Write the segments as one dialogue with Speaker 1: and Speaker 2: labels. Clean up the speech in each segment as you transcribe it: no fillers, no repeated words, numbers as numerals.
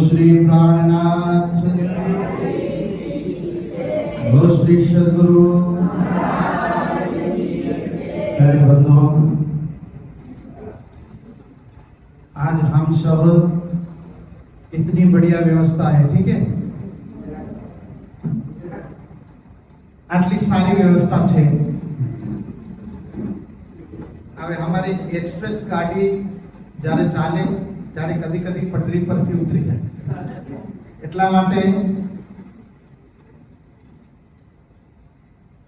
Speaker 1: श्री प्राणनाथ, बोलो श्री सद्गुरु। प्यारे बंधुओं, आज हम सब इतनी बढ़िया व्यवस्था है, ठीक है, आटली सारी व्यवस्था है। હવે અમારી એક્સપ્રેસ ગાડી જ્યારે ચાલે ત્યારે કદી કદી પટરી પરથી ઉતરી જાય, એટલા માટે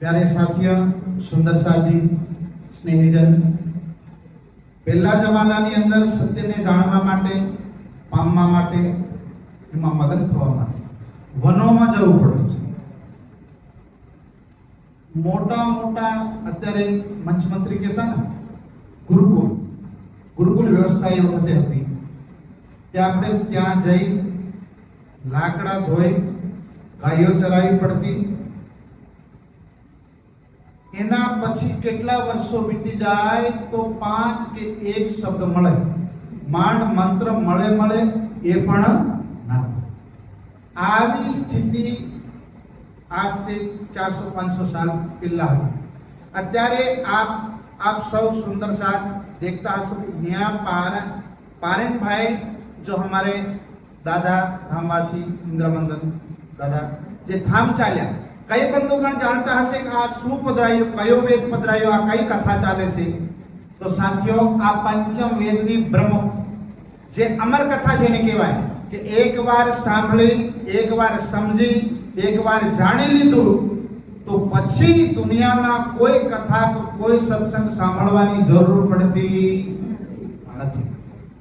Speaker 1: प्यारे साथियों, सुंदर साथी, स्नेहीजन, पहला जमानानी अंदर सत्यने जाणवा माटे, पामवा माटे, एमां मदद थवा माटे वनोमां जवुं पड़े छे। मोटा मोटा अत्यारे मंचमंत्री कहता ने गुरुकुल व्यवस्था ए वखते हती, त्यां आपणे त्यां जई लाकड़ा धोई गायो चरावी पड़ती। एना पछी केटला वर्षो बीती जाए तो 5 के 1 शब्द मळे, मांड मंत्र मळे मळे ए पण ना। आवी स्थिति आज से 400-500 साल पहला हती। अत्यारे आप सब सुंदर साथ देखता हशो कि न्या पारेन भाई जो हमारे दादा धामवासी इंद्रमंदन दादा जे धाम चाल्या, कई बंधुगण जानता हशे कि आ शुं पधरायो, कयो वेद पधरायो, आ कई कथा चाले छे। तो साथियों, आ पंचम वेदनी ब्रह्म जे अमर कथा जेने कहेवाय कि एक बार सांभळी, एक बार समझी, एक बार जाणी लीधुं तो पछी दुनियामां कोई कथा के कोई सत्संग सांभळवानी जरूर पड़ती नथी।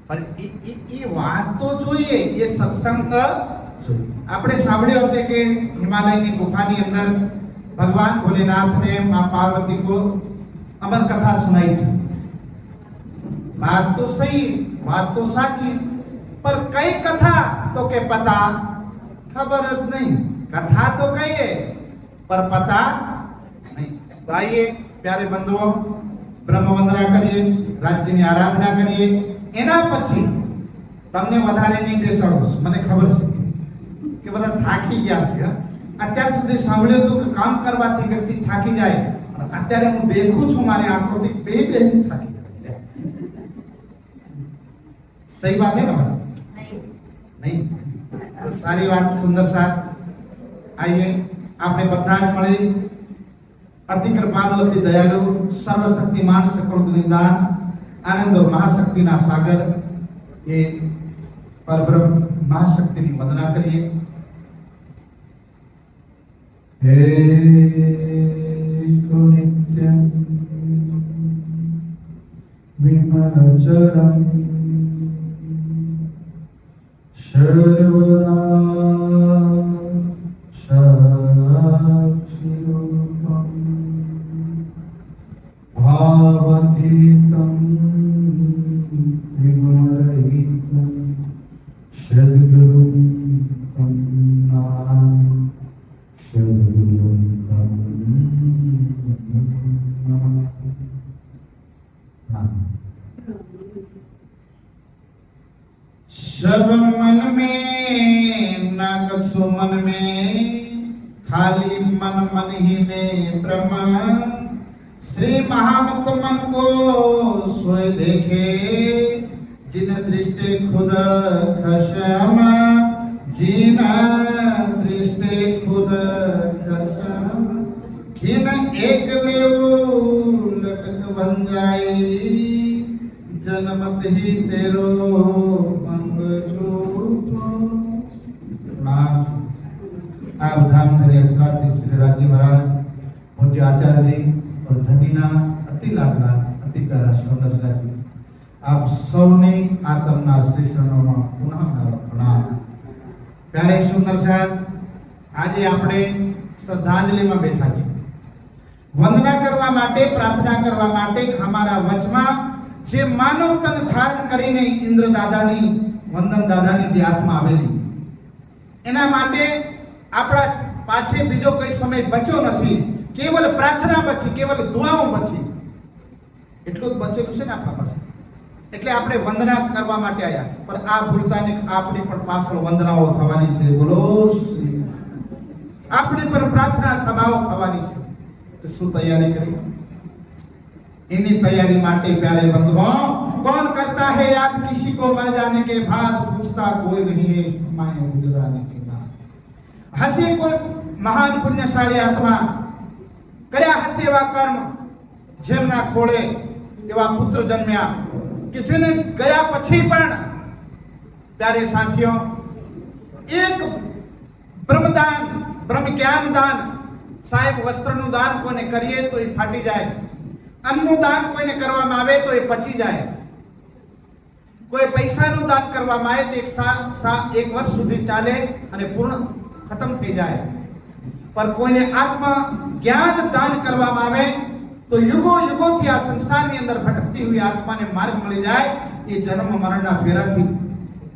Speaker 1: पण ई वात तो जोईए, ये सत्संग आपणे सांभळ्यो हशे कि हिमालयनी गुफानी अंदर भगवान भोलेनाथ ने मां पार्वती को अमर कथा सुनाई थी। बात तो सही, बात तो साची, पर कई कथा तो के पता खबर ज नहीं। कथा तो कई है पर पता नहीं। तो आइए प्यारे बंधुओं, ब्रह्म वंदना करिए, राज्यनी आराधना करिए। एना पछी तमने वधारे नहीं बेसाडो, मने खबर छे कि બધા થાકી ગયા છે। અત્યાર સુધી સાંભળ્યું તો કે કામ કરવાથી વ્યક્તિ થાકી જાય, અને અત્યારે હું દેખું છું મારી આંખોથી બે થાકી જાય। सही बात है ना भाई? नहीं तो सारी बात सुंदर साथ। आइए आपने બધા જ મળી अति कृपालु, अति दयालु, सर्वशक्तिमान, सकल गुणनिधान, आनंद और महाशक्ति ना सागर ये परब्रह्म महाशक्ति की वंदना करिए। हे नित्यं विमलचरं सर्वदा साक्षिरूपं भावातीतं विमलहितं सद्गुरुं तं नमामि। सब मन में न कछु मन में, खाली मन मन ही में ब्रह्म। श्री महामत मन को सोए देखे, जिन दृष्टि खुद खसम, जिन दृष्टि खुद खसम। खिन एक लेवो लटक बन जाए, जन्मत ही तेरो मंग छूटो नाच। आप धाम धरे अक्षराधीश श्री राज्य महाराज पूज्य आचार्य जी और धनीना अति लाडला अति प्यारा सुंदर जी, आप सौने आत्मना श्री शरणों पुनः प्रणाम। प्यारे सुंदर साथ, आज आपणे श्रद्धांजलि में बैठा छे, वंदना करवा माटे, प्रार्थना करवा माटे। हमारा वचमा जे मानव तन धारण करीने इंद्र दादानी, वंदन दादानी जे आत्मा आवेली, एना माटे आपड़ा पाछे बीजो कोई समय बच्यो नथी। केवल प्रार्थना बची, केवल दुआओं बची, एटલું જ બચેલું છે ને આપણા પાસે। એટલે આપણે વંદના કરવા માટે આવ્યા, પણ આ ભૂલતા નહીં આપણી પણ પાછળ વંદનાઓ થવાની છે. બોલો શ્રી. આપણી પણ પ્રાર્થના સભાઓ થવાની છે. તો શું તૈયારી કરી? इन्हीं तैयारी माटे प्यारे बंधुओं, कौन करता है याद किसी को मर जाने के बाद, पूछता कोई नहीं है माए गुजराने के बाद. हसे કોઈ મહાન પુણ્યશાળી આત્મા કર્યા હશે એવા કર્મ, જેમના ખોળે એવા પુત્ર જન્મ્યા કે જેને ગયા પછી પણ प्यारे સાથીઓ એક બ્રહ્મદાન, બ્રહ્મ જ્ઞાન દાન, સાહેબ વસ્ત્રનું દાન કોને કરીએ તો એ ફાટી જાય, અન્નનું દાન કોઈને કરવામાં આવે તો એ પચી જાય, કોઈ પૈસાનું દાન કરવામાં આવે તો એક વર્ષ સુધી ચાલે અને પૂર્ણ ખતમ થઈ જાય, પર કોઈને આત્મ જ્ઞાન દાન કરવામાં આવે તો યુગો યુગોથી આ સંસારની અંદર ભટકતી હુઈ આત્માને માર્ગ મળી જાય. એ જન્મ મરણના ફેરાથી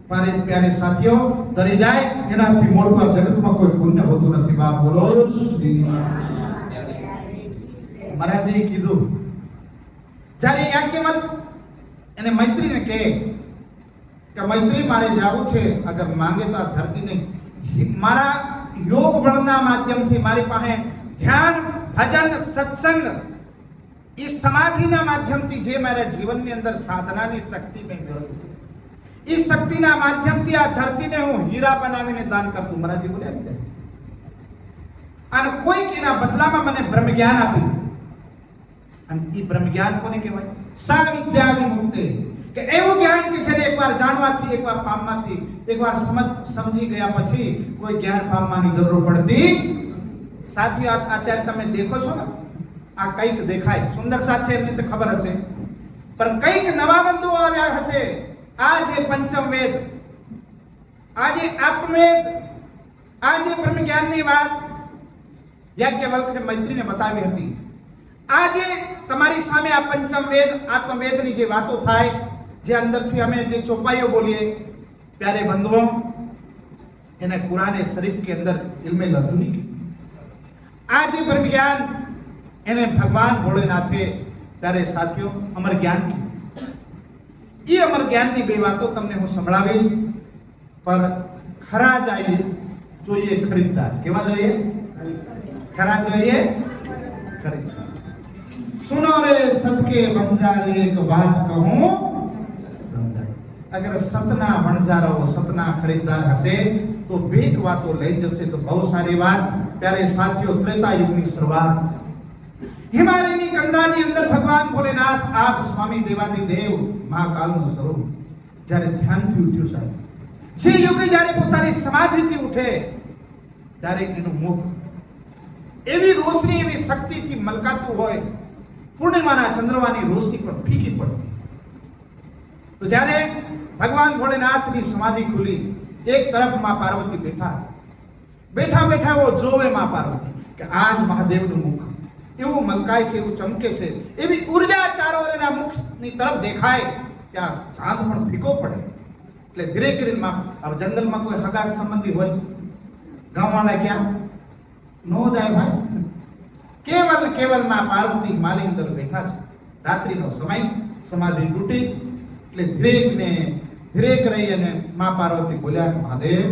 Speaker 1: મારે પ્યારે સાથીઓ તરી જાય, એનાથી મોટું આ જગતમાં કોઈ પુણ્ય હોતું નથી. બાપ બોલો શ્રી. મહારાજે કીધું, જ્યારે યાજ્ઞવલ્ક એને મૈત્રીને કહે કે મૈત્રી મારે જાવું છે, અગર માંગે તો આ ધરતીને મારા યોગ બળના માધ્યમથી મારી પાસે ધ્યાન, ભજન, સત્સંગ, એ સમાધિના માધ્યમથી જે મારા જીવનની અંદર સાધનાની શક્તિ મેં મેળવી, એ શક્તિના માધ્યમથી આ ધરતીને હું હીરા બનાવીને દાન કરતું. મહારાજે બોલ્યા, અને કોઈક એના બદલામાં મને બ્રહ્મ જ્ઞાન આપી. અને એ બ્રહ્મ જ્ઞાન કોને કહેવાય? સા વિદ્યા વિમુક્તિ, કે એવું જ્ઞાન કે જેને એકવાર જાણવાથી, એકવાર પામવાથી, એકવાર સમજી ગયા પછી કોઈ જ્ઞાન પામવાની જરૂર પડતી. સાથીઓ અત્યારે તમે દેખો છો ને, આ કંઈક દેખાય સુંદર સાથ છે, એમને તો ખબર હશે, પણ કંઈક નવા બંધુઓ આવ્યા હશે. આ જે પંચમ વેદ, આ જે આત્મવેદ, આ જે બ્રહ્મ જ્ઞાનની વાત યાજ્ઞવલ્કને મૈત્રીને બતાવી હતી, આજે તમારી સામે આ પંચમ વેદ, આત્મવેદની જે વાતો થાય, જે અંદરથી અમે જે ચોપાઈઓ બોલીએ, પ્યારે બંધુઓ, એને કુરાને શરીફ કે અંદર ઇલ્મે લદુની, આ જે બ્રહ્મ જ્ઞાન એને ભગવાન ભોળેનાથે ત્યારે સાથીઓ અમર જ્ઞાન કીધું. એ અમર જ્ઞાનની બે વાતો તમને હું સંભળાવીશ, પર ખરા જોઈએ ખરીદદાર. કેવા જોઈએ? ખરા જોઈએ ખરીદદાર. सुनो रे सतके वंजारे एक बात कहूं समझाए. अगर सतना वंजारो, सतना खरीददार हसे तो बेक वातो लई जसे तो बहुत सारी बात. प्यारे साथियों, त्रेता युगनी शुरुआत, हिमालयनी कंदरानी अंदर भगवान भोलेनाथ आप स्वामी देवादिदेव મહાકાલનું સ્વરૂપ જ્યારે ધ્યાનથી ઉઠ્યું સાહેબ, જે યોગી જ્યારે પોતાની સમાધિથી ઉઠે ત્યારે એનું મુખ એવી રોશની, એવી શક્તિથી મલકાતું હોય, પૂર્ણિમાના ચંદ્રમાની રોશની પણ ફીકી પડતી. તો જ્યારે ભગવાન ભોલેનાથની સમાધિ ખુલી, એક તરફ માં પાર્વતી બેઠા બેઠા એવો જોવે માં પાર્વતી કે આજ મહાદેવનું મુખ એવું મલકાય છે, એવું ચમકે છે, એવી ઉર્જા ચારોના મુખની તરફ દેખાય. ત્યાં ચાંદ પણ ફીકો પડે. એટલે ધીરે કરીને જંગલમાં કોઈ હગા સંબંધી હોય, ગામવાળા ક્યાં નો જાય ભાઈ, કેવલ માં પાર્વતી માલી અંદર બેઠા છે. રાત્રિનો સમય, સમાધિ તૂટી, એટલે ધીરે રહી અને માં પાર્વતી બોલ્યા, મહાદેવ,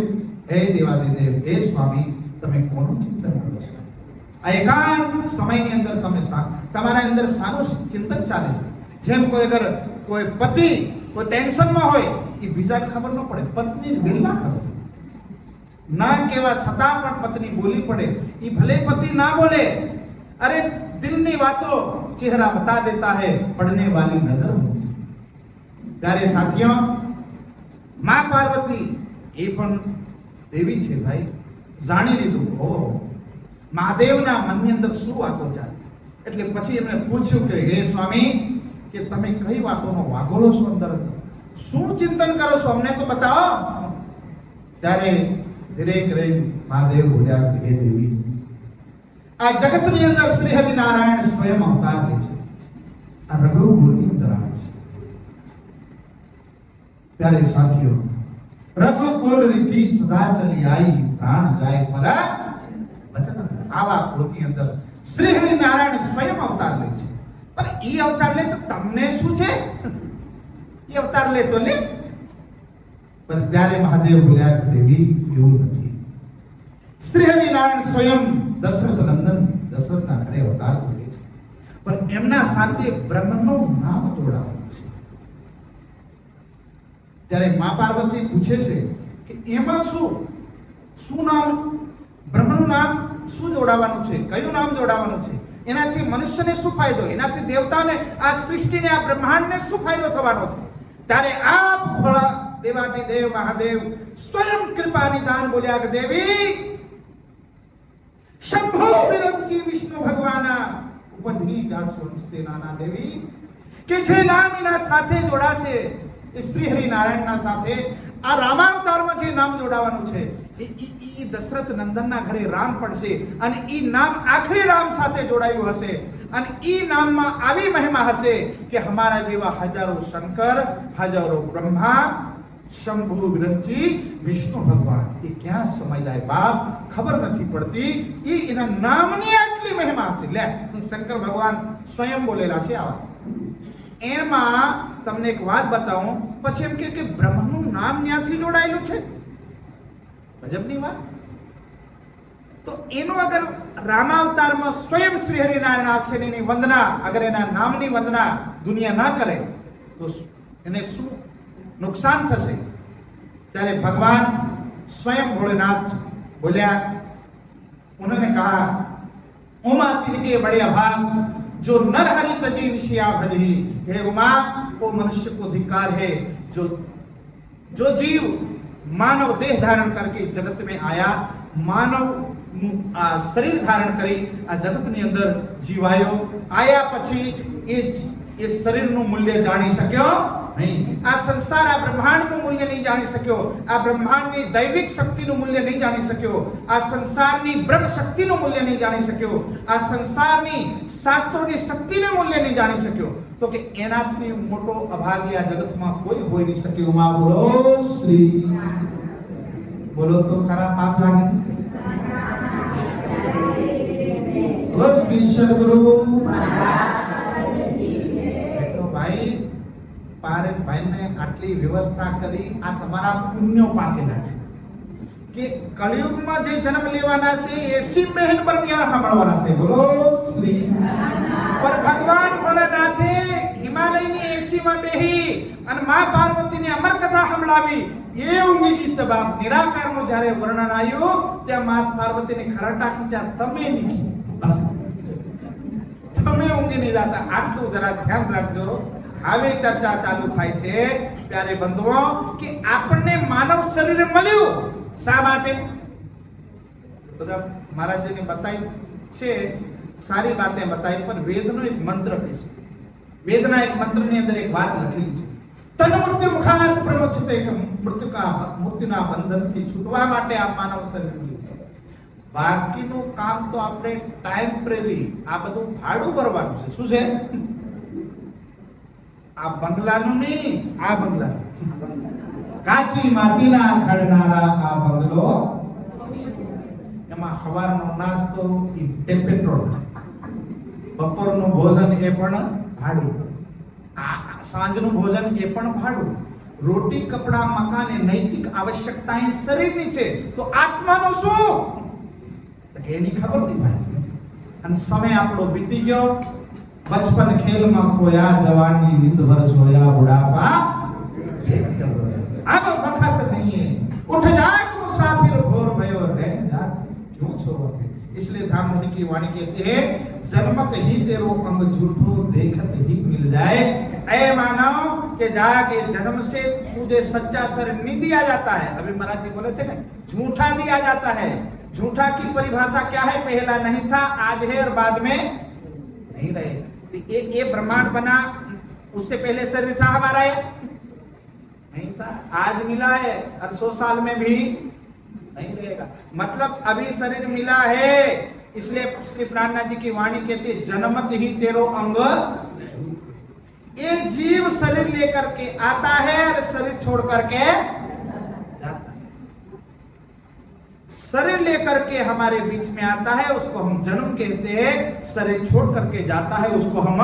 Speaker 1: હે દેવાદિદેવ, હે સ્વામી, તમે કોનું ચિંતન કરો છો? આ એકાંત સમયની અંદર તમે તમારા અંદર સારું ચિંતન ચાલે છે. જેમ કોઈ પતિ કોઈ ટેન્શનમાં હોય, એ બીજાને ખબર ન પડે, પત્ની વેલા ખબર ના કેવા છતાં પણ પત્ની બોલી પડે. એ ભલે પતિ ના બોલે, અરે દિલની વાતો ચહેરા બતા દેતા है, पढ़ने वाली नजर होती. प्यारे साथियों, मां पार्वती એ પણ દેવી છે ભાઈ. જાણી લીધું, ઓ મહાદેવના મનની અંદર શું વાતો ચાલે. એટલે પછી એમણે પૂછ્યું કે હે સ્વામી, કે તમે કઈ વાતોનો વાઘોળો છો અંદર, શું ચિંતન કરો છો, અમને તો બતાવો. ત્યારે ધીરે કરી મહાદેવ બોલ્યા, હે દેવી, આ જગતની અંદર શ્રી હરિનારાયણ સ્વયં અવતાર લે છે, આ રઘુકુળની અંદર આવે છે. प्यारे साथियों, रघुकुल रीति सदा चली आई, प्राण जाए पर वचन. આવા કુળની અંદર શ્રી હરિનારાયણ સ્વયં અવતાર લે છે. પણ એ અવતાર લે તો તમને શું છે? એ અવતાર લે તો લે. પણ ત્યારે મહાદેવ બોલ્યા કે દેવી એવું નથી. શ્રી હરિનારાયણ સ્વયં દશરથ નંદન દશરથના ઘરે અવતાર લે છે, પણ એમના સાથે બ્રહ્મનું નામ જોડાવાનું છે. ત્યારે મા પાર્વતી પૂછે છે કે એમાં શું નામ, બ્રહ્મનું નામ શું જોડાવાનું છે, કયું નામ જોડાવાનું છે, એનાથી મનુષ્યને શું ફાયદો, એનાથી દેવતાને, આ સૃષ્ટિને, આ બ્રહ્માંડને શું ફાયદો થવાનો છે. ત્યારે આપ ભોળા દેવાધિદેવ મહાદેવ સ્વયં કૃપા નિદાન બોલ્યા કે દેવી શંભો વિરમજી વિષ્ણુ ભગવાના ઉપધની જાસવંશ નાના દેવી કે જે નામ એના સાથે જોડાશે, એ શ્રી હરિનારાયણના સાથે આ રામાવતારમાં જે નામ જોડાવાનું છે એ દશરથ નંદનના ઘરે રામ પડશે, અને એ નામ આખરી રામ સાથે જોડાયું હશે, અને એ નામમાં આવી મહિમા હશે કે હમારા જેવા હજારો શંકર, હજારો બ્રહ્મા, શંભુ વિરમજી વિષ્ણુ ભગવાન એ ક્યાં સમય જાય બાપ ખબર નથી પડતી. એ એના નામની આટલી મહિમા હશે. લે, શંકર ભગવાન સ્વયં બોલેલા છે આવા. એમાં તમને એક વાત બતાવું, પછી એમ કે બ્રહ્મનું નામ ત્યાંથી જોડાયેલું છે, ગજબની વાત. તો એનો અગર રામાવતારમાં સ્વયં શ્રી હરિનારાયણ આવશે એની વંદના, અગર એના નામની વંદના દુનિયા ના કરે તો એને શું नुकसान થશે. ત્યારે ભગવાન स्वयं भोलेनाथ बोलिया, उन्होंने कहा उमा तिनके बड़े अभाग जो नर हरि तजी विषया भजही. हे उमा, वो मनुष्य को धिक्कार है जो जीव मानव देह धारण करके इस जगत में आया, मानव शरीर धारण करी आ जगत ની અંદર જીવાયો, આયા પછી એ શરીરનું મૂલ્ય જાણી શક્યો નહીં, આ સંસાર, આ બ્રહ્માંડનું મૂલ્ય નહીં જાણી શક્યો, આ બ્રહ્માંડની દૈવિક શક્તિનું મૂલ્ય નહીં જાણી શક્યો, આ સંસારની બ્રહ્મ શક્તિનું મૂલ્ય નહીં જાણી શક્યો, આ સંસારની શાસ્ત્રોની શક્તિનું મૂલ્ય નહીં જાણી શક્યો. તો કે એનાથી મોટો અભાગી આ જગતમાં કોઈ હોઈ નહીં શક્યો. માં બોલો શ્રી, બોલો તો ખરા પાપ લાગે. બોલો શ્રી સદગુરુ. તો ભાઈ પારે ભાઈને આટલી વ્યવસ્થા કરી, આ તમારા પુણ્યો પાકેલા છે કે કળિયુગમાં જે જન્મ લેવાના છે 80 મહેલ પર ક્યાં સાંભળવાના છે. બોલો શ્રી. પર ભગવાન ભોલેનાથે હિમાલયની 80 માં બેહી અને મા પાર્વતીની અમર કથા સંભળાવી. એ ઊંઘી ગઈ તબાબ નિરાકારનું જ્યારે વર્ણન આવ્યું ત્યાં મા પાર્વતીને ખરાટા ખીચા, તમે નહીં, તમે ઊંઘી નહીં જાતા. આટલું જરા ધ્યાન રાખજો. હવે ચર્ચા ચાલુ થાય છે ત્યારે બંધુઓ કે આપણને માનવ શરીર મળ્યું શા માટે? બધા મહારાજજીને બતાવી છે, સારી વાતે બતાવી, પણ વેદનો એક મંત્ર કહે છે. વેદના એક મંત્રની અંદર એક વાત લખેલી છે, તન મૃત્યુ મુખાત પ્રમોચતે, કે મૃત્યુના બંધનથી છૂટવા માટે આ માનવ શરીર મળ્યું. બાકીનું કામ તો આપણે ટેમ્પરરી, આ બધું ભાડું ભરવાનું છે. શું છે? આ બંગલાનું નહીં, આ બંગલાનું. કાચી માટીના ઘડનારા આ બંગલો, એમાં સવારનો નાસ્તો એ પેટ્રોલ, બપોરનું ભોજન એ પણ ભાડું, સાંજનું ભોજન એ પણ ભાડું, રોટી કપડા મકાન એ નૈતિક આવશ્યકતા એ શરીરની છે. તો આત્માનું શું એની ખબર નહીં ભાઈ. અને સમય આપણો બીતી ગયો. बचपन खेल में खोया, जवानी नींद वर्ष होया, बुढ़ापा अब वक्त नहीं है. उठ जाए तो मुसाफिर भोर भयो, रह जा क्यों छोड़ते. इसलिए धामधनी की वाणी कहती है, जन्मत ही तेरो अंग झूठो, देखत ही मिल जाए. ऐ मानव के जाके जन्म से तुझे सच्चा शरीर नहीं दिया जाता है. अभी महाराज जी बोले थे ना, झूठा दिया जाता है. झूठा की परिभाषा क्या है? पहला नहीं था, आज है और बाद में नहीं रहेगा. ये ब्रह्मांड बना, उससे पहले शरीर था हमारा? ये नहीं था, आज मिला है और 100 साल में भी नहीं रहेगा. मतलब अभी शरीर मिला है, इसलिए श्री प्राणनाथ जी की वाणी कहती है, जन्मत ही तेरो अंग. ये जीव शरीर लेकर के आता है और शरीर छोड़ करके जाता है. शरीर लेकर के हमारे बीच में आता है, उसको हम जन्म कहते हैं. शरीर छोड़ करके जाता है, उसको हम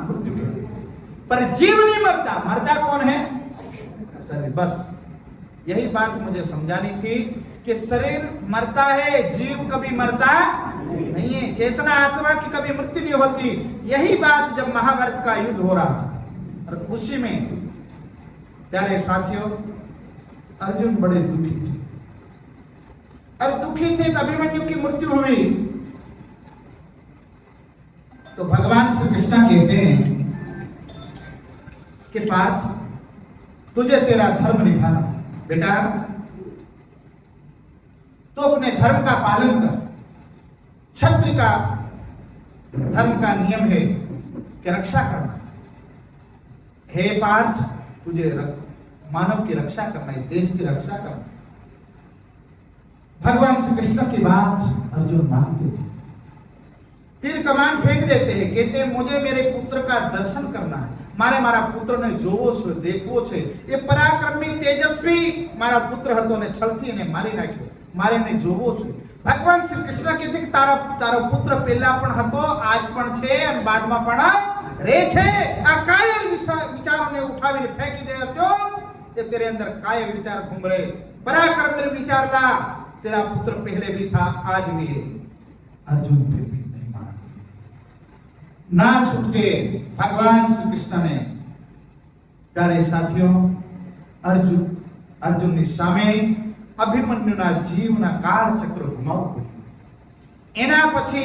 Speaker 1: मृत्यु कहते हैं. पर जीव नहीं मरता. मरता कौन है? शरीर, बस यही बात मुझे समझानी थी कि शरीर मरता है, जीव कभी मरता नहीं है, चेतना आत्मा की कभी मृत्यु नहीं होती। यही बात जब महाभारत का युद्ध हो रहा था और उसी में प्यारे साथियों अर्जुन बड़े दुखी थे, और दुखी थे तो अभिमन्यु की मृत्यु हुई। तो भगवान श्री कृष्ण कहते हैं कि पार्थ, तुझे तेरा धर्म निभाना, बेटा तो अपने धर्म का पालन कर। क्षत्रिय का धर्म का नियम है कि रक्षा करना। हे पार्थ, तुझे मानव की रक्षा करना है, देश की रक्षा करना। भगवान श्री कृष्ण की बात अर्जुन मानते थे, तीर कमान फेंक देते हैं, कहते हैं मुझे मेरे पुत्र का दर्शन करना है। मारा पुत्र ने जोवो छे, देखवो छे, ये पराक्रमी तेजस्वी मारा पुत्र हतो ने छलथी ने मारी नाख्यो, मारीने जोवो छे। भगवान श्री कृष्ण कहते कि तारो पुत्र पहला पण हतो, आज पण छे અને બાદમાં પણ રહે છે। આ કાયર વિચારોને ઉઠાવીને ફેંકી દે अर्जुन, ये तेरे अंदर कायर विचार घूम रहे। पराक्रम में विचार ला, तेरा पुत्र पहले भी था, आज भी है। अर्जुन फिर भी नहीं माना, ना छूटे। भगवान श्री कृष्ण ने प्यारे साथियों अर्जुन ની સામે અભિમન્યુના જીવના કાળચક્ર ઘુમાવવું। એના પછી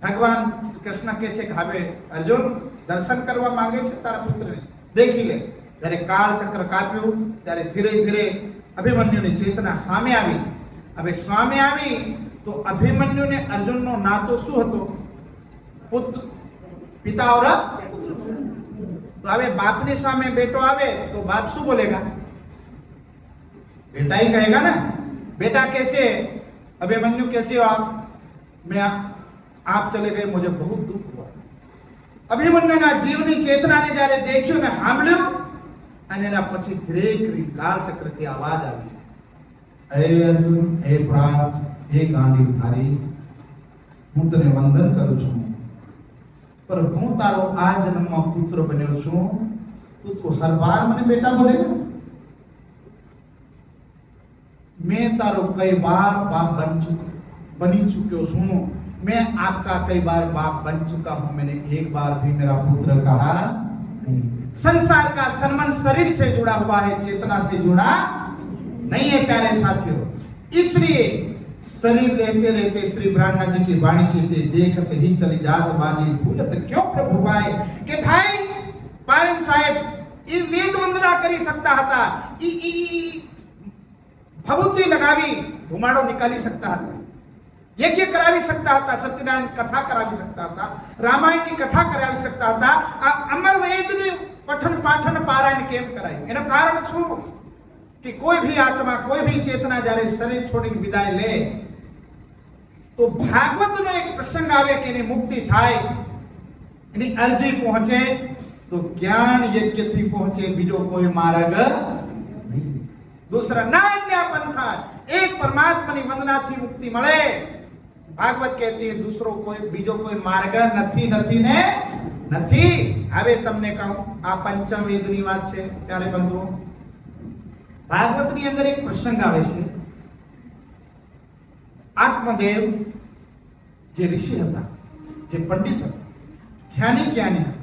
Speaker 1: ભગવાન શ્રી કૃષ્ણ કહે છે કે હવે અર્જુન દર્શન કરવા માંગે છે તારા પુત્રને, દેખી લે। જ્યારે કાળચક્ર કાપ્યું ત્યારે ધીરે ધીરે અભિમન્યુની ચેતના સામે આવી। હવે સામે આવી તો અભિમન્યુને અર્જુનનો નાતો શું હતો? પુત્ર, પિતા और तो હવે બાપની સામે બેટો આવે તો બાપ શું બોલેगा? बेटा ही कहेगा ना, बेटा कैसे, अभिमन्यु कैसे हो आप? मैं आप चले गए, मुझे बहुत दुख हुआ। अभिमन्युना जीवनी चेतनाने જ્યારે દેખ્યું ને સાંભળ્યું અને એના પછી ધીરે ધીરે કાળચક્રથી આવાજ આવી, હે અર્જુન, હે પ્રાર્થ, હે ગાંડીવધારી, હું તને વંદન કરું છું, પર હું તારો આ જન્મમાં પુત્ર બન્યો છું, તું હર વાર મને બેટા બોલેगा? मैं तारो कई बार बाप बनी चुक्यो हूँ, मैं आपका कई बार बाप बन चुका हूँ, मैंने एक बार भी मेरा पुत्र कहा नहीं। संसार का सन्मन शरीर से जुड़ा हुआ है, चेतना से जुड़ा नहीं है प्यारे साथियों। इसलिए शरीर रहते रहते श्री ब्रह्मा जी की वाणी कहते, देखते ही चली जात बाजी भूलत क्यों प्रभु पाए। कि भाई पायन साहेब ये वेद वंदना करी सकता था, भभूति लगावी धुमाड़ो निकाली सकता था, यज्ञ करावी सकता था, सत्यनारायण कथा करावी सकता था, रामायण की कथा करावी सकता था, अमर वेद ने पठन पाठन पारायण केम कराई? एनो कारण छू कि कोई भी आत्मा, कोई भी चेतना जारे शरीर छोड़ीने विदाय ले तो भागवत नो एक प्रसंग आवे कि एनी मुक्ति थाय, एनी अर्जी पहुंचे तो ज्ञान यज्ञ थी पहुंचे, बीजो कोई मार्ग नहीं। दूसरा ना अन्य पंथा, एक परमात्मा की वंदना थी मुक्ति मळे। भागवत कहती है दूसरो कोई बीजो कोई मार्ग નથી નથી ને નથી। હવે તમને કહું આ પંચમ વેદની વાત છે ત્યારે બંધુઓ, ભાગવતની અંદર એક પ્રસંગ આવે છે। આત્મદેવ જે ઋષિ હતા, જે પંડિત હતા, ધ્યાની જ્ઞાની હતા,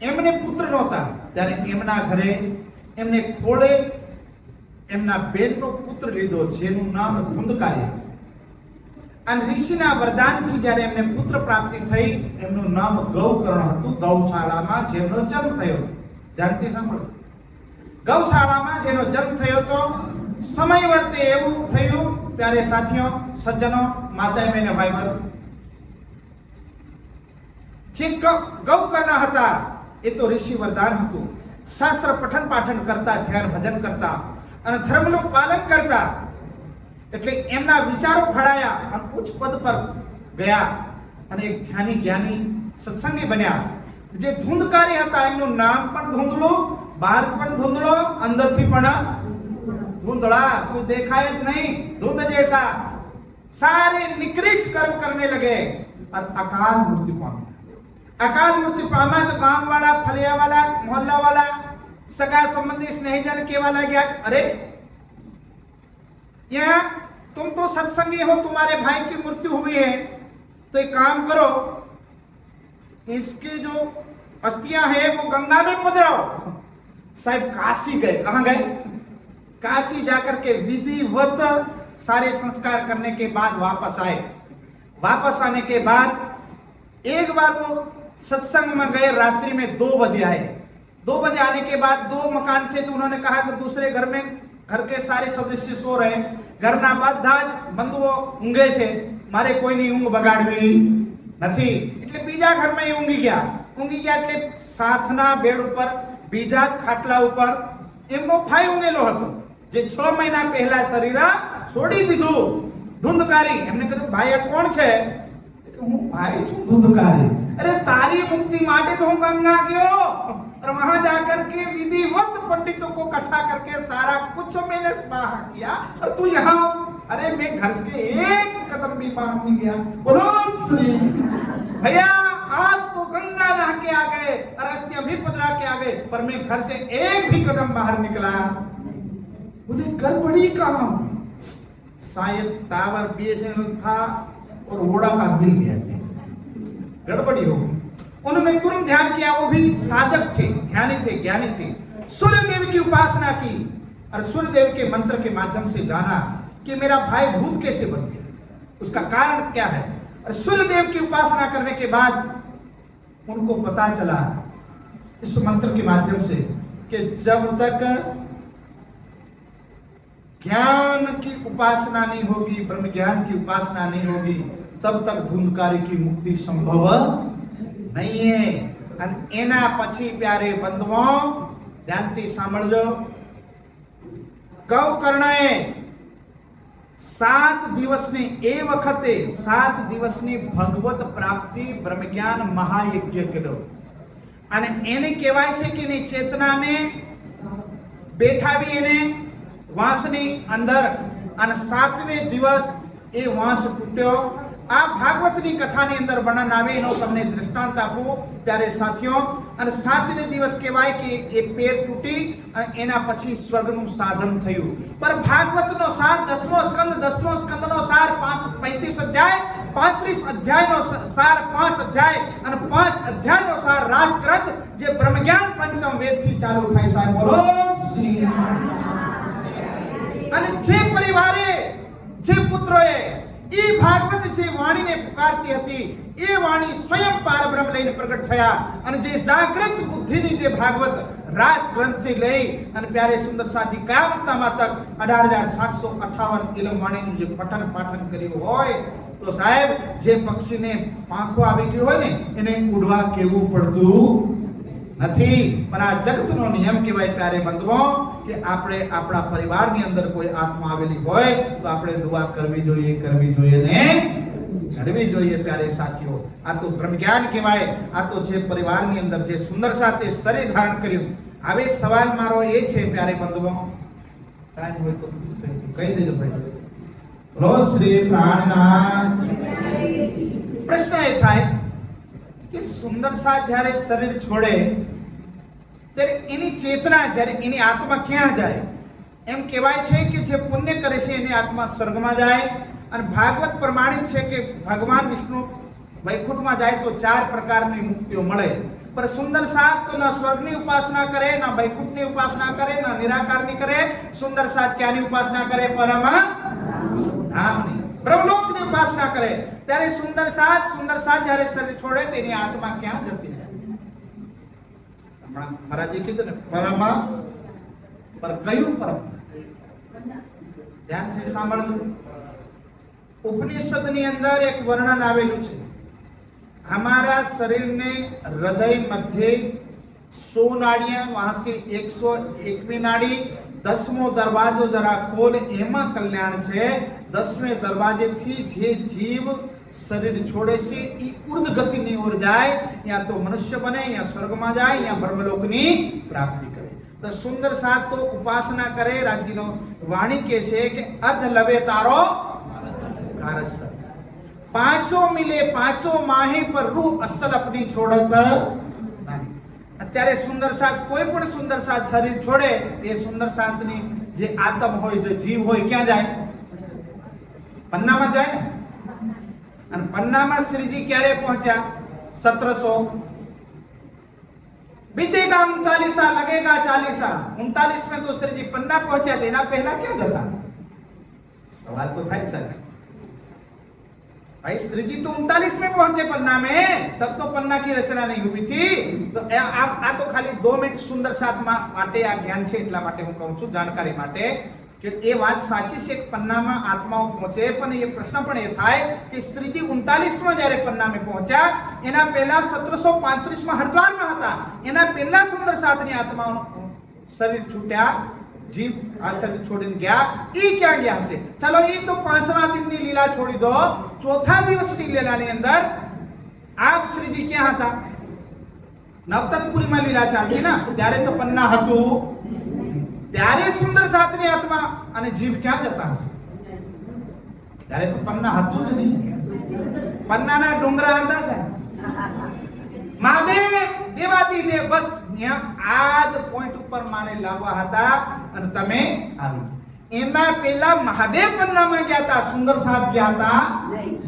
Speaker 1: એમને પુત્ર નહોતા ત્યારે એમના ઘરે એમને ખોળે એમના બેનનો પુત્ર લીધો જેનું નામ ધુંધકારી હતું। અને ઋષિના વરદાનથી જ્યારે એમને પુત્ર પ્રાપ્તિ થઈ એમનું નામ ગૌકર્ણ હતું। ગૌશાળામાં જેમનો જન્મ થયો, ધ્યાનથી સાંભળો, ગૌશાળામાં જેનો જન્મ થયો તો સમય વર્તે એવું થયું प्यारे साथियों, सज्जनों, माताएं बहने भाई बहनों, જે ગૌકર્ણ હતા એ તો ઋષિ વરદાન હતું। શાસ્ત્ર પઠન પાઠન કરતા, ધ્યાન ભજન કરતા અને ધર્મનું પાલન કરતા, એટલે એમના વિચારો ઘડાયા અને ઉચ્ચ પદ પર ગયા અને એક ધ્યાની જ્ઞાની સત્સંગી બન્યા। જે ધૂંધકારી હતા એમનું નામ પણ ધૂંધળું, બહાર પણ ધૂંધળો, અંદરથી પણ धुंधला, कोई देखाय नहीं, धुंध जैसा। सारे निकृष्ट कर्म करने लगे और अकाल मृत्यु पामा। अकाल मृत्यु पामा तो गांव वाला, फलिया वाला, मोहल्ला वाला सगा संबंधी स्नेहीजन केवा लाग्या, अरे यहाँ तुम तो सत्संगी हो, तुम्हारे भाई की मृत्यु हुई है, तो एक काम करो, इसकी जो अस्थियां हैं वो गंगा में पधराओ। साहब काशी गए। कहां गए? काशी जाकर के विधिवत सारे संस्कार करने के बाद वापस आए। वापस आने के बाद एक बार वो सत्संग में गए, रात्रि में 2 बजे आए। 2 बजे आने के बाद 2 मकान थे, तो उन्होंने कहा कि दूसरे घर में घर के सारे सदस्य सो रहे, घરના બધા જ બંધુઓ ઊંઘે છે, મારે કોઈની ઊંઘ બગાડવી નથી, એટલે બીજા ઘરમાં એ ઊંઘી ગયા એટલે સાથના બેડ ઉપર બીજા જ ખાટલા ઉપર એમનો ભાઈ ઊંઘેલો હતો, જે 6 મહિના પહેલા શરીર છોડી દીધું, ધુંધકારી। એમને કીધું ભાઈ આ કોણ છે? હું ભાઈ છું ધુંધકારી। अरे तारी मुक्ति माटे तो हूँ गंगा गयो और वहां जाकर के विधिवत पंडितों को इकट्ठा करके सारा कुछ मैंने स्वाहा किया, और तू यहाँ? अरे मैं घर से एक कदम भी बाहर नहीं गया। बोलो श्री भैया, आप तो गंगा नहा के आ गए और अस्थियां भी पधरा के आ गए, पर मैं घर से एक भी कदम बाहर निकला। बोले गड़बड़ी कहाँ? शायद टावर बीएसएनएल था और वोडा का मिल गया, गड़बड़ी हो गई। उन्होंने तुरंत ध्यान किया, वो भी साधक थे, ध्यानी थे, ज्ञानी थे। सूर्य देव की उपासना की और सूर्य देव के मंत्र के माध्यम से जाना कि मेरा भाई भूत कैसे बन गया, उसका कारण क्या है। और सूर्य देव की उपासना करने के बाद उनको पता चला इस मंत्र के माध्यम से कि जब तक ज्ञान की उपासना नहीं होगी, ब्रह्म ज्ञान की उपासना नहीं होगी, तब तक धुंधकारी की मुक्ति संभव नहीं है। અને એના પછી પ્યારે બંધવો ધ્યાનથી સાંભળજો। ગૌકર્ણએ 7 દિવસની એ વખતે 7 દિવસની ભગવત પ્રાપ્તિ બ્રહ્મજ્ઞાન મહાયજ્ઞ કર્યો, અને એને કહેવાય છે કે એની ચેતનાને બેઠાવી એને વાંસની અંદર, અને 7મે દિવસ એ વાંસ તૂટ્યો। આ ભાગવતની કથાની અંદર વર્ણન આવે, એનો તમને દૃષ્ટાંત આપું ત્યારે સાથીઓ। અને 7મે દિવસ કહેવાય કે એ પેર તૂટી અને એના પછી સ્વર્ગનું સાધન થયું। પર ભાગવતનો સાર 10મો સ્કંદ, 10મો સ્કંદનો સાર 35 અધ્યાય, 35 અધ્યાયનો સાર 5 અધ્યાય, અને 5 અધ્યાયનો સાર રાસગ્રંથ, જે બ્રહ્મજ્ઞાન પંચમ વેદથી ચાલુ થાય। સાહેબ બોલો શ્રી રામ। અને જે પરિવારે, જે પુત્રોએ એ ભાગવત જે વાણીને પુકારતી હતી, એ વાણી સ્વયં પારબ્રહ્મ લઈને પ્રગટ થયા, અને જે જાગૃત બુદ્ધિની જે ભાગવત રાસ ગ્રંથથી લઈ અને પ્યારે સુંદર સાધી કયાવતમાં તક 18,758 ઇલમ વાણીનું જે પઠન પાઠન કર્યું હોય, તો સાહેબ જે પક્ષીને પાંખો આવી ગયો હોય ને, એને ઉડવા કેવું પડતું નથી। પણ આ જગતનો નિયમ કહેવાય પ્યારે બંધવો કે આપણે આપણા પરિવારની અંદર કોઈ આત્મા આવેલી હોય તો આપણે દુઆ કરવી જોઈએ ને કરવી જોઈએ પ્યારે સાથીઓ। આ તો બ્રહ્મજ્ઞાન કહેવાય। આ તો જે પરિવારની અંદર જે સુંદર સાથે શરીર ધારણ કર્યું। હવે સવાલ મારો એ છે પ્યારે બંધવો, ટાઈમ હોય તો કહી દેજો ભાઈ। બોલો શ્રી પ્રાણનાથ। પ્રશ્ન એ થાય કે સુંદર સાથ જ્યારે શરીર છોડે ત્યારે એની ચેતના, જ્યારે એની આત્મા ક્યાં જાય? એમ કહેવાય છે કે જે પુણ્ય કરે છે એની આત્મા સ્વર્ગમાં જાય, અને ભાગવત પ્રમાણિત છે કે ભગવાન વિષ્ણુ વૈકુંઠમાં જાય તો 4 પ્રકારની મુક્તિઓ મળે। पर सुंदर साथ तो ना स्वर्ग ની ઉપાસના કરે, ના વૈકુંઠ ની ઉપાસના કરે, ના નિરાકાર ની કરે। સુંદર સાથ ક્યાંની ઉપાસના કરે? પરમ ધામની, બ્રહ્મલોક ની ઉપાસના કરે। ત્યારે સુંદર સાથ જ્યારે શરીર છોડે તેની આત્મા ક્યાં જતી રહે? મહારાજે કીધું ને પરમ, પર કયું પરમ? ધ્યાનથી સાંભળજો। ઉપનિષદની અંદર એક વર્ણન આવેલું છે, हमारा शरीर में हृदय मध्य 100 नाड़ियां, वहां से 101वीं नाड़ी, 10मो दरवाजो जरा खोल एमा कल्याण छे। 10वें दरवाजे थी जे जीव शरीर छोड़े से ई ऊर्ध्व गति ની ઓર જાય, या तो मनुष्य बने, या स्वर्ग में जाए, या ब्रह्मलोकनी प्राप्ति करे। तो सुंदर साथ तो उपासना करे। राज्यनो वाणी के छे के अर्ध लवे तारो कारस, 5 मिले 5 माहे पर रूह असल अपनी छोड़त नहीं। અત્યારે સુંદર સાત કોઈ પણ સુંદર સાત શરીર છોડે એ સુંદર સાતની જે આત્મ હોય, જે જીવ હોય, ક્યાં જાય? પન્નામાં જાય ને. અને પન્નામાં શ્રીજી ક્યારે પહોંચ્યા? 1700 बीतेगा 39 लगेगा 40 39 में तो श्री जी पन्ना पहुंचा देना पहला क्यों जता? सवाल तो था सर भाई, श्री जी तो 39 में पहुंचे पन्ना में, तब तो पन्ना की रचना नहीं हुई थी। तो आप आ तो खाली 2 मिनिट सुंदर साथ માટે આ જ્ઞાન છે એટલા માટે હું કહું છું, જાણકારી માટે કે એ વાત સાચી છે કે પન્નામાં આત્માઓ પહોંચે, પણ એ પ્રશ્ન પણ એ થાય કે શ્રીજી 39 માં જ્યારે પન્નામાં પહોંચ્યા એના પહેલા 1735 માં હરિદ્વારમાં હતા, એના પહેલા સુંદર સાથની આત્માઓ શરીર છૂટ્યા, જીવ આ શરીર છોડીને ગયા, એ ક્યાં ગયા હશે? ચાલો એ તો 5મા દિનની લીલા છોડી દો, 4થા દિવસની લીલાની અંદર આપ શ્રીજી ક્યાં હતા? નવતનપુરીમાં લીલા ચાલતી ના, ત્યારે તો પન્ના હતું, ત્યારે સુંદર સાતની આત્મા અને જીવ ક્યાં જતા હશે? ત્યારે તો પન્ના હતું જ નહીં, પન્નાના ડુંગરા હતા સાહેબ. મહાદેવ દેવાદિદેવ, બસ આ જ પોઈન્ટ ઉપર મારે લાવવા હતા અને તમે આવી. એના પહેલા મહાદેવ પન્નામાં ગયા હતા, સુંદર સાત ગયા હતા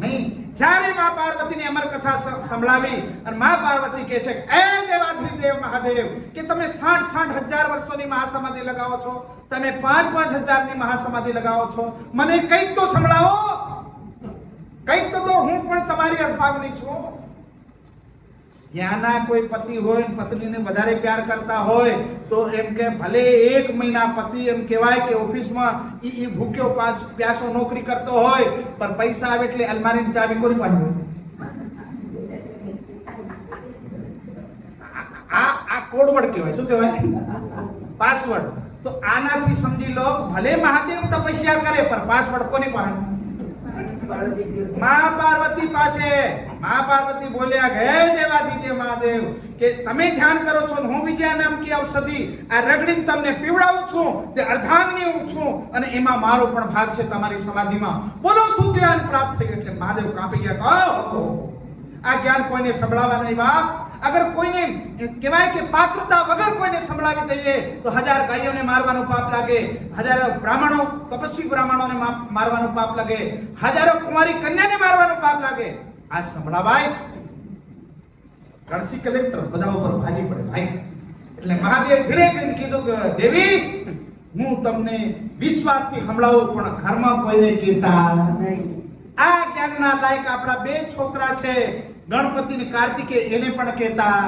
Speaker 1: નહીં. જ્યારે માં પાર્વતીની અમર કથા સંભળાવી અને માં પાર્વતી કહે છે એ દેવાધિદેવ મહાદેવ કે તમે 60 હજાર વર્ષોની મહાસમાધિ લગાવો છો, તમે 5 હજારની મહાસમાધિ લગાવો છો, મને કંઈક તો સંભળાવો, કંઈક તો હું પણ તમારી અર્થાગની છું. યાના કોઈ પતિ હોય પત્નીને વધારે પ્યાર કરતા હોય તો એમ કે ભલે 1 મહિના પતિ એમ કહેવાય કે ઓફિસમાં ઈ ભૂખ્યો પ્યાસો નોકરી કરતો હોય, પણ પૈસા આવે એટલે અલમારીની ચાવી કોની પાસે હોય? આ કોડવર્ડ કહેવાય, શું કહેવાય? પાસવર્ડ. તો આનાથી સમજી લો ભલે મહાદેવ તપસ્યા કરે પણ પાસવર્ડ કોની પાસે? માં પાર્વતી પાસે. માં પાર્વતી બોલ્યા કે હે દેવાધિદેવ મહાદેવ કે તમે ધ્યાન કરો છો, હું બીજા નામ કી ઔષધિ આ રગડીને તમને પીવડાવું છું, તે અર્ધાંગની હું છું અને એમાં મારો પણ ભાગ છે તમારી સમાધિમાં. બોલો શું જ્ઞાન પ્રાપ્ત થયું? એટલે મહાદેવ કાપી ગયા. કહો આ જ્ઞાન કોઈને સંભળાવવા નહીં બાપ. અગર કોઈને કહેવાય કે પાત્રતા વગર કોઈને સંભળાવી દઈએ તો 1000 ગાયોને મારવાનું પાપ લાગે, 1000 બ્રાહ્મણો તપસ્વી બ્રાહ્મણોને મારવાનું પાપ લાગે, 1000 કુમારી કન્યાને મારવાનું પાપ લાગે. આ સંભળાવાય? કળસી કલેક્ટર બધા ઉપર ભાજી પડે ભાઈ. એટલે મહાદેવ ધીરે કરીને કીધું કે દેવી હું તમને વિશ્વાસથી સંભળાવું પણ ઘરમાં કોઈને કહેતા નહીં. આ જ્ઞાનના લાયક આપણા 2 છોકરા છે, ગણપતિ ને કાર્તિકે, એને પણ કહેતા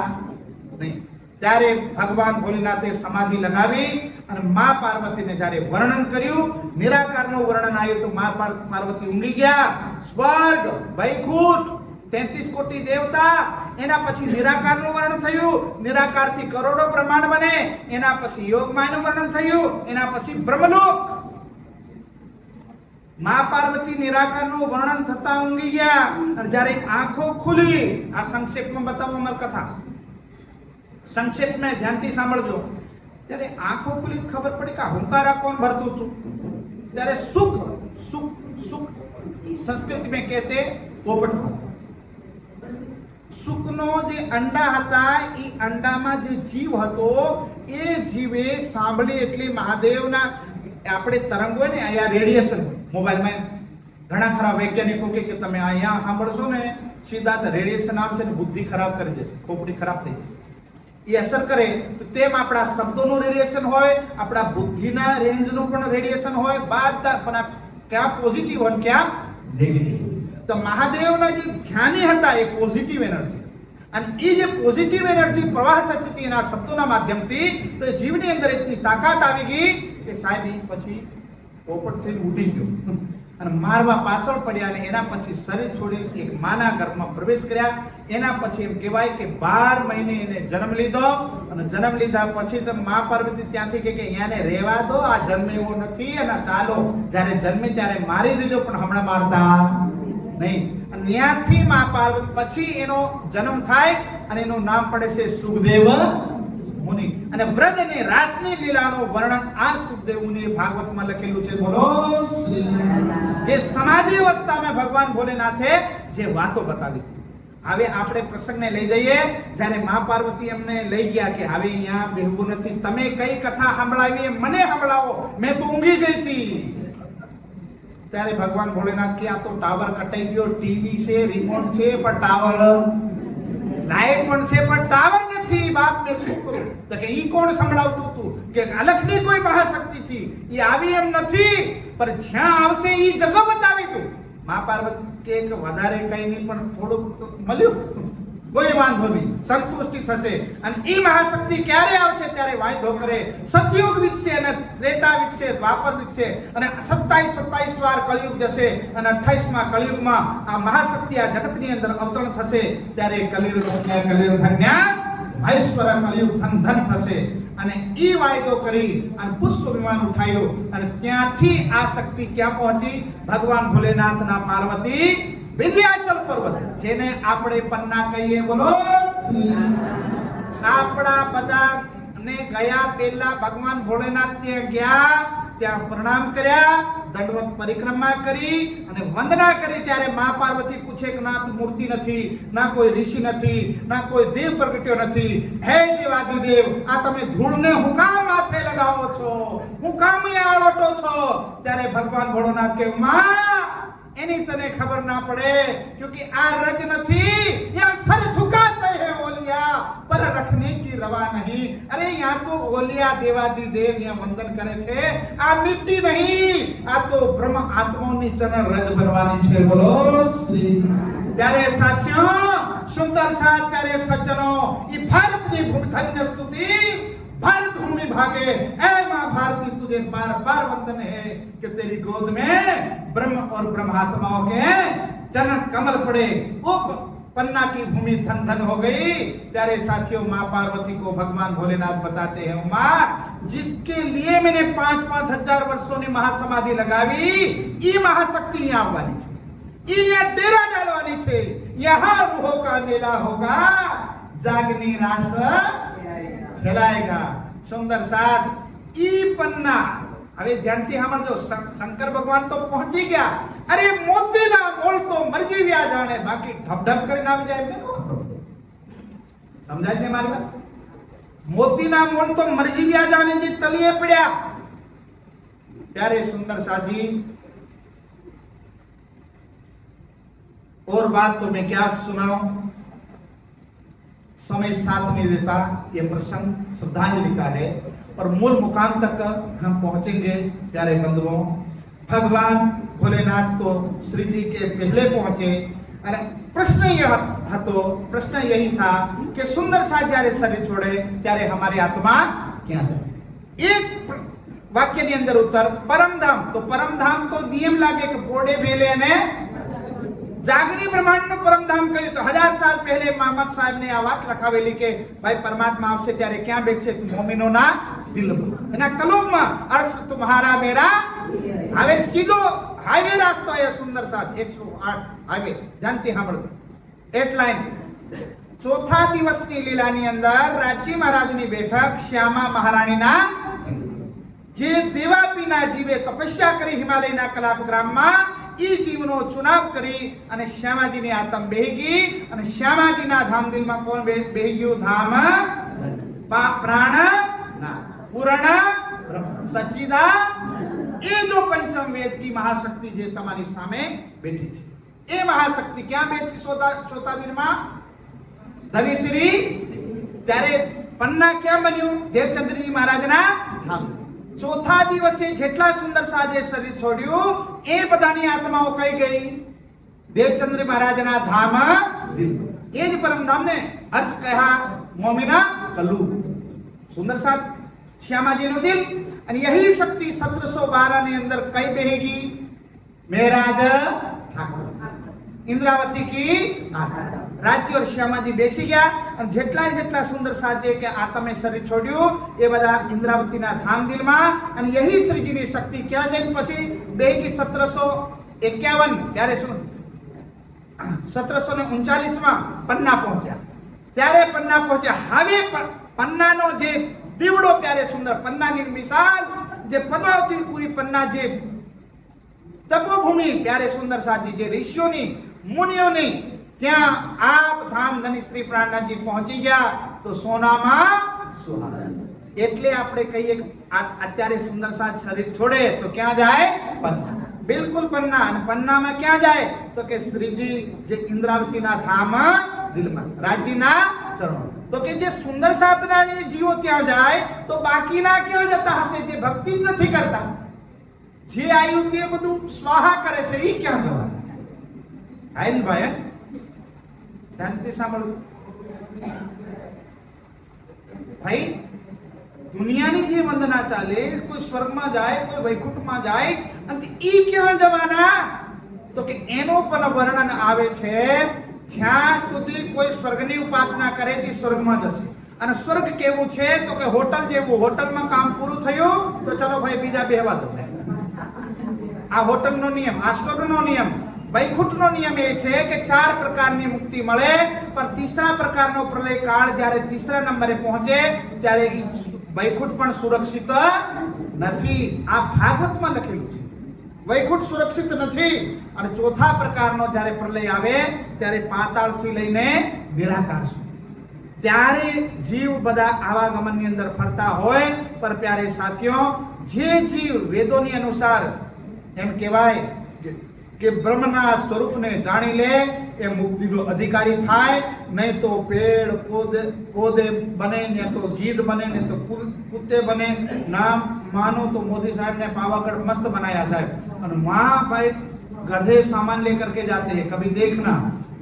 Speaker 1: નહીં. ત્યારે ભગવાન ભોલેનાથે સમાધિ લગાવી અને માં પાર્વતીને જ્યારે વર્ણન કર્યું, નિરાકારનું વર્ણન આવ્યું તો માં પાર્વતી ઊંઘી ગયા. સ્વર્ગ, વૈકુંઠ, 33 કોટી દેવતા, એના પછી નિરાકારનું વર્ણન થયું, નિરાકારથી કરોડો બ્રહ્માંડ બને, એના પછી યોગમાયનું વર્ણન થયું, એના પછી બ્રહ્મલોક. માં પાર્વતી નિરાકારનું વર્ણન થતા ઊંઘી ગયા અને જ્યારે આંખો ખુલી, આ સંક્ષેપમાં બતાવો અમર કથા, સંક્ષેપમાં ધ્યાનથી સાંભળજો. ત્યારે આંખો ખુલી ખબર પડી કે હુંકારા કોણ ભરતું હતું? ત્યારે સુખ સુખ સુખ સંસ્કૃત में कहते પોપટ. સુખનો જે અંડા હતા એ અંડામાં જે જીવ હતો એ જીવે સાંભળી એટલે મહાદેવના આપણે તરંગ હોય ને, અહીંયા રેડિયેશન મોબાઈલમાં ઘણા ખરા વૈજ્ઞાનિકો કે તમે અહીંયા સાંભળશો ને સીધા રેડિયેશન આવશે ને બુદ્ધિ ખરાબ કરી દેશે, ખોપડી ખરાબ થઈ જશે. એ અસર કરે તો તેમ આપણા શબ્દોનું રેડિયેશન હોય, આપણા બુદ્ધિના રેન્જનું પણ રેડિયેશન હોય, બધા પણ ક્યાં પોઝિટિવ હોય ક્યાં નેગેટિવ. તો મહાદેવના જે ધ્યાની હતા એ પોઝિટિવ એનર્જી, અને એ જે પોઝિટિવ એનર્જી પ્રવાહ થતી હતી એના શબ્દોના માધ્યમથી, તો એ જીવની અંદર એટલી તાકાત આવી ગઈ કે સાહેબ એ પછી પોપટ થઈને ઉડી ગયો અને મારવા પાછળ પડ્યા અને એના પછી શરીર છોડી એક માના ગર્ભમાં પ્રવેશ કર્યા. એના પછી એમ કહેવાય કે 12 મહિને એને જન્મ લીધો અને જન્મ લીધા પછી તો માં પાર્વતી ત્યાંથી કે અહીંયાને રહેવા દો, આ જન્મ એવો નથી અને ચાલો જ્યારે જન્મે ત્યારે મારી દીધો પણ હમણાં મારતા નહીં. અને ત્યાંથી માં પાર્વતી પછી એનો જન્મ થાય અને એનું નામ પડે છે સુખદેવ મુનિ. અને વ્રજ અને રાસની લીલાનું વર્ણન આ સુખદેવ મુનિએ ભાગવતમાં લખેલું છે. બોલો જે સમાધિ અવસ્થામાં ભગવાન ભોલેનાથે જે વાતો બતાવી હવે આપણે પ્રસંગને લઈ જઈએ. જ્યારે મા પાર્વતી એમને લઈ ગયા કે હવે અહીંયા બેહવું નથી, તમે કઈ કથા સાંભળાવી મને સંભળાવો, મેં તો ઊંઘી ગઈ હતી. ત્યારે ભગવાન ભોળેનાથ કે આ તો ટાવર કટાઈ ગયો, ટીવી છે, રિમોટ છે, પણ ટાવર, લાઈટ પણ છે પણ ટાવર નથી. બાપને શું કરું? તો કે ઈ કોણ સંભળાવતું હતું કે અલખની કોઈ મહાશક્તિ છે, ઈ આવી એમ નથી, પણ જ્યાં આવશે ઈ જગત બતાવી તું. મા પાર્વતી કે વધારે કઈ નહીં પણ થોડુંક મળ્યું, કોઈ વાંધો નહીં, સંતુષ્ટિ થશે. અને ઈ મહાશક્તિ ક્યારે આવશે? ત્યારે વાયદો કરે, સતયુગ વીતશે અને ત્રેતા વીતશે, દ્વાપર વીતશે અને 27 વાર કળિયુગ જશે અને 28માં કળિયુગમાં આ મહાશક્તિ આ જગતની અંદર અવતરણ થશે. ત્યારે કલિયુગ ધન્ય મહેશ્વર કલિયુગ ધન ધન થશે. અને ઈ વાયદો કરી અને પુષ્પ વિમાન ઉઠાયો અને ત્યાંથી આ શક્તિ ક્યાં પહોંચી? ભગવાન ભોલેનાથના પાર્વતી વિંધ્યાચલ પર્વત, જેને આપણે પન્ના કહીએ. બોલો, આપણા બધા ને ગયા પહેલા ભગવાન ભોલેનાથ ત્યાં ગયા, ત્યાં પ્રણામ કર્યા, દંડવત પરિક્રમા કરી અને વંદના કરી. ત્યારે મા પાર્વતી પૂછે કે ના મૂર્તિ નથી, ના કોઈ ઋષિ નથી, ના કોઈ દેવ પ્રગટ્યો નથી. હે દેવાદિદેવ, આ તમે ધૂળને હું કામ માથે લગાવો છો, હું કામ અહીંયા આળોટો છો? ત્યારે ભગવાન ભોળોનાથ કે માં એની તને ખબર ના પડે, क्योंकि આ રજ નથી, યહાં સર झुकाते हैं ओलिया पर रखने की रवा नहीं. अरे यहाँ तो ओलिया देवादिदेव यहाँ वंदन करे છે, આ મિટ્ટી નહીં, આ તો બ્રહ્મ આત્માની ચરણ રજ બનવાની છે. બોલો શ્રી. प्यारे साथियों, सुंदर साथ प्यारे सज्जनों, ये भारत की भूमि धन्य स्तुति, भारत भूमि भागे, ऐ मां भारती तुझे बार बार वंदन है कि तेरी गोद में ब्रह्म और ब्रह्मात्माओं के चरण कमल पड़े. वो पन्ना की भूमि धन धन हो गई. प्यारे साथियों, मां पार्वती को भगवान भोलेनाथ बताते हैं, मां जिसके लिए मैंने 5-5 हजार वर्षों ने महासमाधि लगावी, ये महाशक्ति यहाँ आवવાની છે, यहाँ डेरा डालવાની છે, यहाँ रूहों का मेला होगा, जागनी रास फैलाएगा. सुंदर साथ ई पन्ना. હવે ધ્યાનથી સાંભળજો, શંકર ભગવાન તો પહોંચી ગયા. અરે મોતીના મોલ તો મરજી વ્યા જાણે, બાકી ઢબઢબ કરીને આવી જાય એમને નો ખબર. સમજાય છે મારી વાત? મોતીના મોલ તો મરજી વ્યા જાણે જે તલીએ પડ્યા. प्यारे सुंदर साथी, और बात तो मैं क्या सुनाऊं, समय साथ नहीं देता. ये प्रसंग श्रद्धांजलि का है और मूल मुकाम तक हम पहुंचेंगे. प्यारे बंधुओं, भगवान भोलेनाथ तो श्री जी के पहले पहुंचे. और प्रश्न यही था कि सुंदर साथ જ્યારે શરીર છોડે ત્યારે हमारी आत्मा ક્યાં જાય? एक वाक्य ની અંદર ઉત્તર પરમધામ. તો પરમધામ તો નિયમ લાગે કે પોડે ભેલે અને જાગની બ્રહ્માંડનું પરમધામ કહ્યું. તો 1000 સાલ પહેલે મોહમ્મદ સાહેબ ને આ વાત લખાવેલી કે ભાઈ પરમાત્મા આવશે ત્યારે ક્યાં બેઠશે? મોમિનોના દિલમાં. એના કલમમાં અર્શ તુમ્હારા મેરા. હવે સીધો હાઈવે રાસ્તો એ સુંદર સાથ 108 હાઈવે. ધ્યાનથી સાંભળો. એટલાઇન ચોથા દિવસની લીલાની અંદર રાજ્ય મહારાજની બેઠક શ્યામા મહારાણીના, જે દેવાપીના જીવે તપસ્યા કરી હિમાલયના કલાપગ્રામમાં, ઈ જીવનો ચુનાવ કરી અને શ્યામાજીની આત્મ બેહી ગઈ. અને શ્યામાજીના ધામ દિલમાં કોણ બેહી ગયું? ધામ પ્રાણ પૂર્ણ બ્રહ્મ સચ્ચિદા. એ જો પંચમ વેદ की महाशक्ति જે તમારી સામે બેઠી છે, એ મહાશક્તિ ક્યાં બેઠી? ચોથા દિનમાં ધનિશ્રી. ત્યારે પન્ના ક્યાં બન્યું? દેવચંદ્રજી મહારાજના ધામ. ચોથા દિવસે જેટલા સુંદર સાજે શરીર છોડ્યું એ બધાની આત્માઓ કઈ ગઈ? દેવચંદ્ર મહારાજના ધામ. એ જ પરમધામને અર્ચ કહ્યા મોમિના કલુ. સુંદર સાથ શ્યામાજીનું દિલ. અને यही शक्ति 1712 ની અંદર કઈ બેહેગી? મહારાજ ઠાકોર इंद्रावती की राज्य और श्यामा जी बेसी गया. और જેટલા સુંદર સાજે કે આત્મે શરીર છોડ્યું એ બધા इंद्रावतीના ધામ દિલમાં. અને यही શ્રીજીની શક્તિ ક્યાં જઈને પછી બેહી 1751. ત્યારે 1739 માં પન્ના પહોંચ્યા. ત્યારે પન્ના પહોંચ્યા. હવે પન્નાનો જે દીવડો પ્યારે સુંદર પન્નાની મિસાલ, જે પદ્માવતી પૂરી પન્ના, જે તપોભૂમિ, प्यारे सुंदर साथी, જે ઋષિઓની મુનિઓની ત્યાં આપ ધામ ધની શ્રી પ્રાણનાથજી પહોંચી ગયા તો સોનામાં સુહાગા. એટલે આપણે કહીએ કે અત્યારે સુંદર સાજ શરીર છોડે તો ક્યાં જાય? પન્ના. બિલકુલ પન્ના. અને પન્નામાં ક્યાં જાય? તો કે શ્રીજી જે ઇન્દ્રાવતીના ધામ દિલમાં રાજ્યના ચરણો. તો કે જે સુંદર સાતના જીવો ત્યાં જાય તો બાકીના ક્યાં જતા હશે? જે ભક્તિ જ નથી કરતા, જે આયુ તે બધું સ્વાહા કરે છે, એ ક્યાં જવાના? આયન ભાઈ શાંતિ સાંભળો ભાઈ. દુનિયાની જે વંદના ચાલે, કોઈ સ્વર્ગમાં જાય, કોઈ વૈકુંઠમાં જાય, અને ઈ ક્યાં જવાના? તો કે એનો પણ વર્ણન આવે છે. જ્યાં સુધી કોઈ સ્વર્ગની ઉપાસના કરે તે સ્વર્ગમાં જશે. અને સ્વર્ગ કેવું છે? તો કે હોટલ જેવું. હોટલમાં કામ પૂરું થયું તો ચલો ભાઈ બીજા બેહવા દો. આ હોટલનો નિયમ, આ સ્વર્ગનો નિયમ. વૈકુંઠનો નિયમ એ છે કે 4 પ્રકારની મુક્તિ મળે, પણ ત્રીસરા પ્રકારનો પ્રલય કાળ જ્યારે ત્રીસરા નંબરે પહોંચે ત્યારે વૈકુંઠ પણ સુરક્ષિત નથી. આ ભાગવતમાં લખેલું છે. વૈકુંઠ સુરક્ષિત નથી. અને ચોથા પ્રકારનો જ્યારે પ્રલય આવે ત્યારે પાતાળથી લઈને નિરાકાર સુધી ત્યારે જીવ બધા આવાગમનની અંદર ફરતા હોય. પર પ્યારે સાથીઓ, જે જીવ વેદોની અનુસાર એમ કહેવાય કે બ્રહ્મના સ્વરૂપને જાણી લે એ મુક્તિનો અધિકારી થાય. નહીં તો પેડ પોદે બને, ને તો ગીધ બને, ને તો કુત્તે બને. નામ માનો તો मोदी साहब ने पावागढ़ मस्त बनाया साहब, और वहां भाई गधे सामान लेकर के जाते हैं. कभी देखना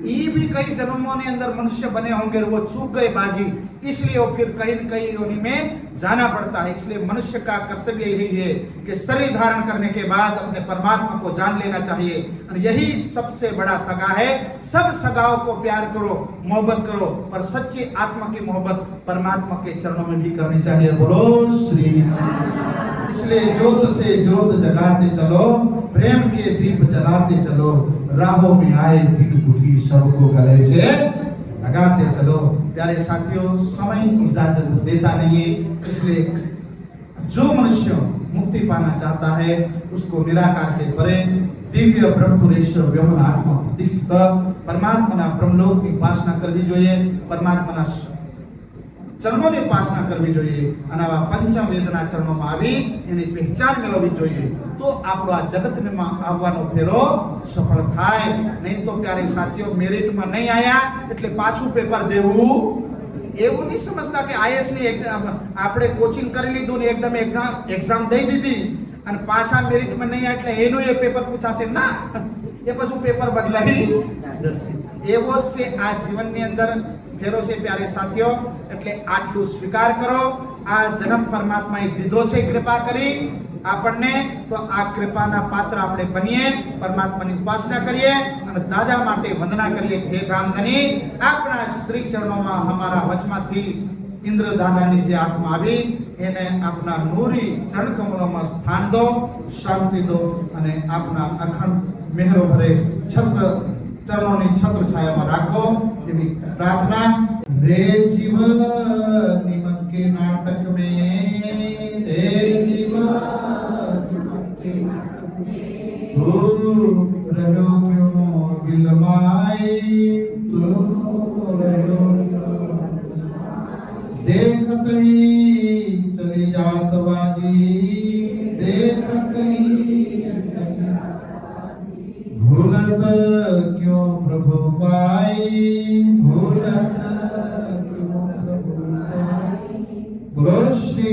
Speaker 1: ये भी कई जन्मों के अंदर मनुष्य बने होंगे, वो चूक गए बाजी, इसलिए वो फिर कहीं न कहीं योनि में जाना पड़ता है. इसलिए मनुष्य का कर्तव्य यही है कि शरीर धारण करने के बाद अपने परमात्मा को जान लेना चाहिए. और यही सबसे बड़ा सगा है. सब सगाओं को प्यार करो, मोहब्बत करो, पर सच्ची आत्मा की मोहब्बत परमात्मा के चरणों में भी करनी चाहिए. बोलो श्री. इसलिए ज्योत से ज्योत जगाते चलो, प्रेम के दीप जलाते चलो, राहों में आए दिल दुखी सबको गले से लगाते चलो. प्यारे साथियों, समय इजाजत देता नहीं है. इसलिए जो मनुष्य मुक्ति पाना चाहता है उसको निराकार के परे दिव्य ब्रह्मपुरेश्वर व्योम आत्मा प्रतिष्ठित परमात्मा ब्रह्मलोक की उपासना करवी જોઈએ. પરમાત્માના ચરણોની ઉપાસના કરવી જોઈએ. અને આવા પંચમ વેદના ચરણોમાં આવી એની પહેચાન મેળવવી જોઈએ. તો આપણો આ જગતમાં આવવાનો ફેરો સફળ થાય. નહીં તો પ્યારી સાથીઓ, મેરિટમાં નહીં આયા એટલે પાછું પેપર દેવું એવું નહીં સમજતા કે આઈએસ ની એક્ઝામ આપણે કોચિંગ કરી લીધું ને એકદમ એક્ઝામ દઈ દીધી અને પાછા મેરિટમાં નહીં આવ્યા એટલે એનું એ પેપર પૂછાશે ના, એ પછી પેપર બદલાઈ જશે. એવો છે આ જીવનની અંદર ફેરો છે પ્યારે સાથીઓ. એટલે આટલું સ્વીકાર કરો. આ જન્મ પરમાત્માએ દીધો છે કૃપા કરી આપણને, તો આ કૃપાના પાત્ર આપણે બનીએ, પરમાત્માની ઉપાસના કરીએ અને દાદા માટે વંદના કરીએ. હે ધામધની, આપણા શ્રી ચરણોમાં અમારા વચમાંથી ઇન્દ્ર દાદાની જે આત્મા આવી એને આપના નૂરી ચરણ કમળોમાં સ્થાન દો, શાંતિ દો અને આપના અખંડ મેહરો ભરે છત્ર ચરણોની છત્ર છાયામાં રાખો એવી प्रार्थना. रे जीव निमन के नाटक में, रे जीव निमन के नाटक में तू रहो क्यों गिलमाई, तू रहो देखत ही चली जात वादी, देखत ही भूलत क्यों प्रभु पाई, भूलत क्यों प्रभु पाई. बोलो श्री